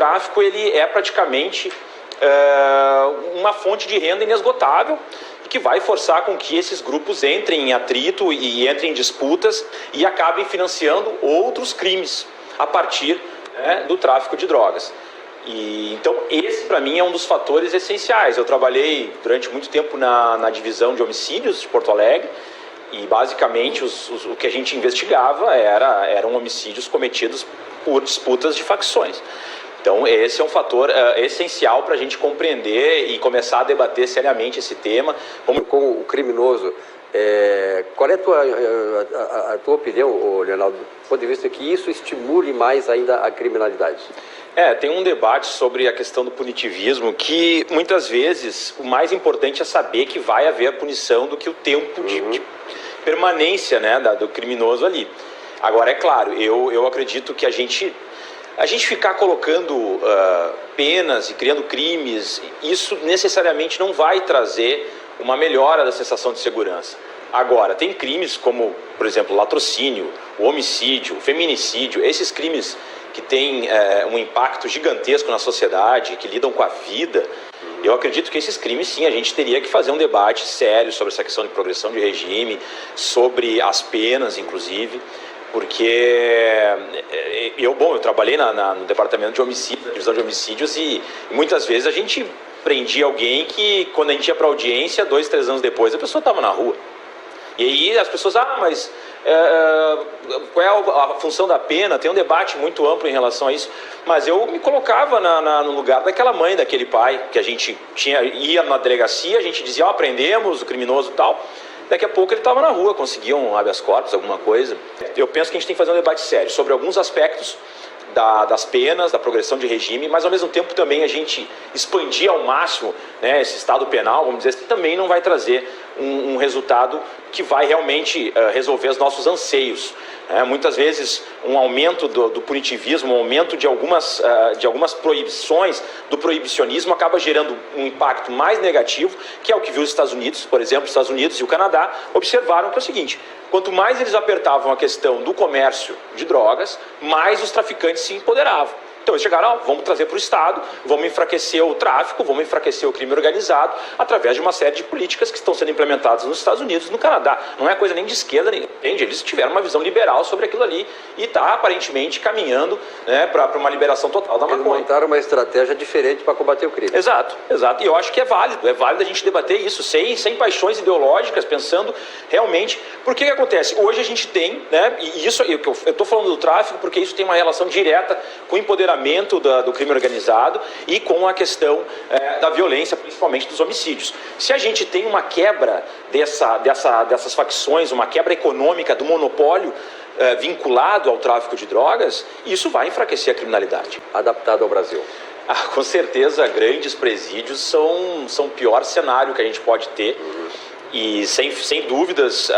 tráfico ele é praticamente uma fonte de renda inesgotável e que vai forçar com que esses grupos entrem em atrito e entrem em disputas e acabem financiando outros crimes a partir, né, do tráfico de drogas. Então, esse para mim é um dos fatores essenciais. Eu trabalhei durante muito tempo na divisão de homicídios de Porto Alegre e basicamente o que a gente investigava eram homicídios cometidos por disputas de facções. Então, esse é um fator essencial para a gente compreender e começar a debater seriamente esse tema. Com o criminoso, qual é a tua opinião, Leonardo, do ponto de vista que isso estimule mais ainda a criminalidade? Tem um debate sobre a questão do punitivismo que, muitas vezes, o mais importante é saber que vai haver punição do que o tempo de permanência, né, do criminoso ali. Agora, é claro, eu acredito que a gente ficar colocando penas e criando crimes, isso necessariamente não vai trazer uma melhora da sensação de segurança. Agora, tem crimes como, por exemplo, o latrocínio, o homicídio, o feminicídio, esses crimes que têm um impacto gigantesco na sociedade, que lidam com a vida. Eu acredito que esses crimes, sim, a gente teria que fazer um debate sério sobre essa questão de progressão de regime, sobre as penas, inclusive, porque eu trabalhei no departamento de homicídios, na divisão de homicídios, e muitas vezes a gente prendia alguém que, quando a gente ia para audiência, 2, 3 anos depois, a pessoa estava na rua. E aí as pessoas, mas qual é a função da pena? Tem um debate muito amplo em relação a isso, mas eu me colocava no lugar daquela mãe, daquele pai, que a gente ia na delegacia, a gente dizia, prendemos o criminoso e tal, daqui a pouco ele estava na rua, conseguia um habeas corpus, alguma coisa. Eu penso que a gente tem que fazer um debate sério sobre alguns aspectos das penas, da progressão de regime, mas ao mesmo tempo também a gente expandir ao máximo, né, esse estado penal, vamos dizer assim, também não vai trazer um resultado que vai realmente resolver os nossos anseios. Muitas vezes um aumento do punitivismo, um aumento de algumas proibições, do proibicionismo, acaba gerando um impacto mais negativo, que é o que viu os Estados Unidos. Por exemplo, os Estados Unidos e o Canadá observaram que é o seguinte: quanto mais eles apertavam a questão do comércio de drogas, mais os traficantes se empoderavam. Então eles chegaram, vamos trazer para o Estado, vamos enfraquecer o tráfico, vamos enfraquecer o crime organizado, através de uma série de políticas que estão sendo implementadas nos Estados Unidos e no Canadá. Não é coisa nem de esquerda, entende? Eles tiveram uma visão liberal sobre aquilo ali e está aparentemente caminhando, né, para uma liberação total da maconha. Eles montaram uma estratégia diferente para combater o crime. Exato. E eu acho que é válido a gente debater isso, sem paixões ideológicas, pensando realmente. Porque o que acontece? Hoje a gente tem, né, e isso eu estou falando do tráfico porque isso tem uma relação direta com o empoderamento do crime organizado e com a questão da violência, principalmente dos homicídios. Se a gente tem uma quebra dessas facções, uma quebra econômica do monopólio vinculado ao tráfico de drogas, isso vai enfraquecer a criminalidade. Adaptado ao Brasil. Com certeza, grandes presídios são o pior cenário que a gente pode ter. E sem dúvidas,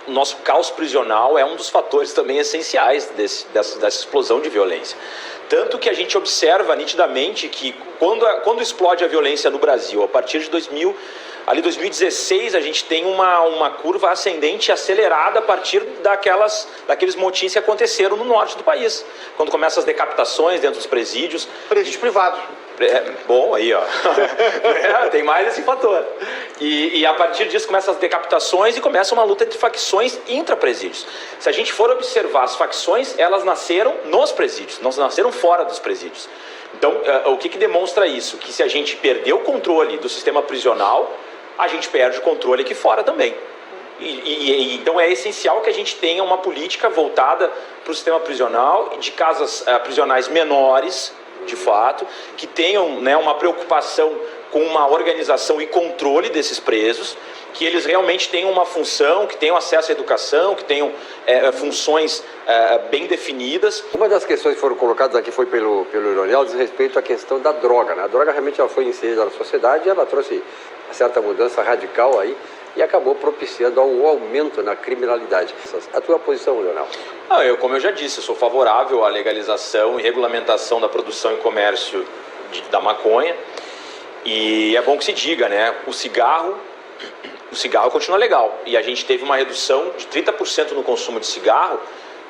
o nosso caos prisional é um dos fatores também essenciais dessa explosão de violência. Tanto que a gente observa nitidamente que quando explode a violência no Brasil, a partir de 2016, a gente tem uma curva ascendente acelerada a partir daqueles motins que aconteceram no norte do país. Quando começam as decapitações dentro dos presídios. Presídio privado. Bom, aí, ó. Tem mais esse fator. E a partir disso começam as decapitações e começa uma luta entre facções intrapresídios. Se a gente for observar as facções, elas nasceram nos presídios, não nasceram fora dos presídios. Então, o que demonstra isso? Que se a gente perder o controle do sistema prisional, a gente perde o controle aqui fora também. Então é essencial que a gente tenha uma política voltada para o sistema prisional, de casas prisionais menores, de fato, que tenham, né, uma preocupação com uma organização e controle desses presos, que eles realmente tenham uma função, que tenham acesso à educação, que tenham funções bem definidas. Uma das questões que foram colocadas aqui foi pelo Leonel, diz respeito à questão da droga, né? A droga realmente ela foi inserida na sociedade, ela trouxe uma certa mudança radical aí e acabou propiciando um aumento na criminalidade. A tua posição, Leonel? Como eu já disse, eu sou favorável à legalização e regulamentação da produção e comércio da maconha. E é bom que se diga, né? O cigarro continua legal. E a gente teve uma redução de 30% no consumo de cigarro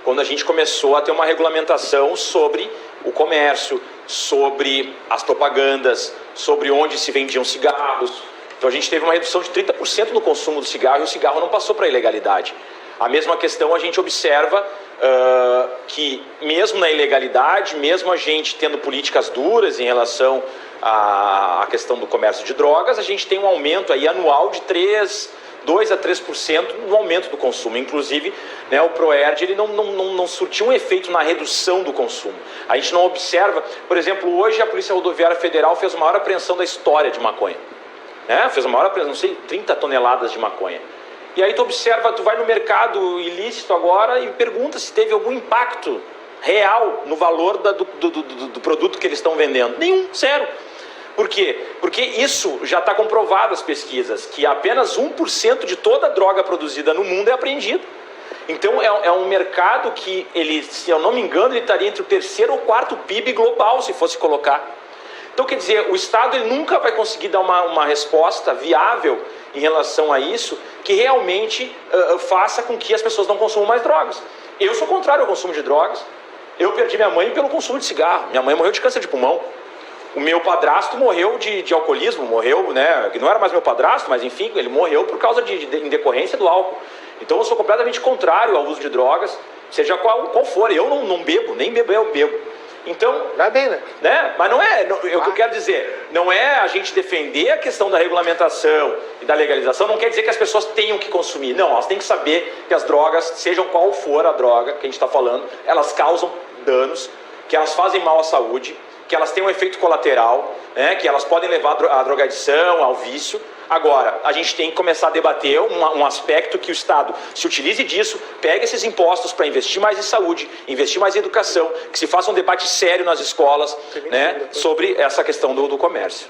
quando a gente começou a ter uma regulamentação sobre o comércio, sobre as propagandas, sobre onde se vendiam cigarros. Então a gente teve uma redução de 30% no consumo do cigarro e o cigarro não passou para a ilegalidade. A mesma questão a gente observa que mesmo na ilegalidade, mesmo a gente tendo políticas duras em relação à questão do comércio de drogas, a gente tem um aumento aí anual de 2 a 3% no aumento do consumo. Inclusive, né, o PROERD ele não surtiu um efeito na redução do consumo. A gente não observa, por exemplo, hoje a Polícia Rodoviária Federal fez a maior apreensão da história de maconha. Né? Fez a maior apreensão, não sei, 30 toneladas de maconha. E aí tu observa, tu vai no mercado ilícito agora e pergunta se teve algum impacto real no valor do produto que eles estão vendendo. Nenhum, zero. Por quê? Porque isso já está comprovado as pesquisas, que apenas 1% de toda a droga produzida no mundo é apreendida. Então é um mercado que, ele, se eu não me engano, ele estaria entre o 3º ou 4º PIB global, se fosse colocar. Então, quer dizer, o Estado ele nunca vai conseguir dar uma resposta viável em relação a isso, que realmente faça com que as pessoas não consumam mais drogas. Eu sou contrário ao consumo de drogas. Eu perdi minha mãe pelo consumo de cigarro. Minha mãe morreu de câncer de pulmão. O meu padrasto morreu de alcoolismo, morreu, né, que não era mais meu padrasto, mas enfim, ele morreu por causa em decorrência do álcool. Então eu sou completamente contrário ao uso de drogas, seja qual for. Eu não bebo, nem beber eu bebo. Então, vai bem, né? Mas não é, o que eu quero dizer, não é a gente defender a questão da regulamentação e da legalização, não quer dizer que as pessoas tenham que consumir. Não, elas têm que saber que as drogas, sejam qual for a droga que a gente está falando, elas causam danos, que elas fazem mal à saúde, que elas têm um efeito colateral, né? Que elas podem levar à drogadição, ao vício. Agora, a gente tem que começar a debater um aspecto que o Estado se utilize disso, pegue esses impostos para investir mais em saúde, investir mais em educação, que se faça um debate sério nas escolas, né, sobre essa questão do comércio.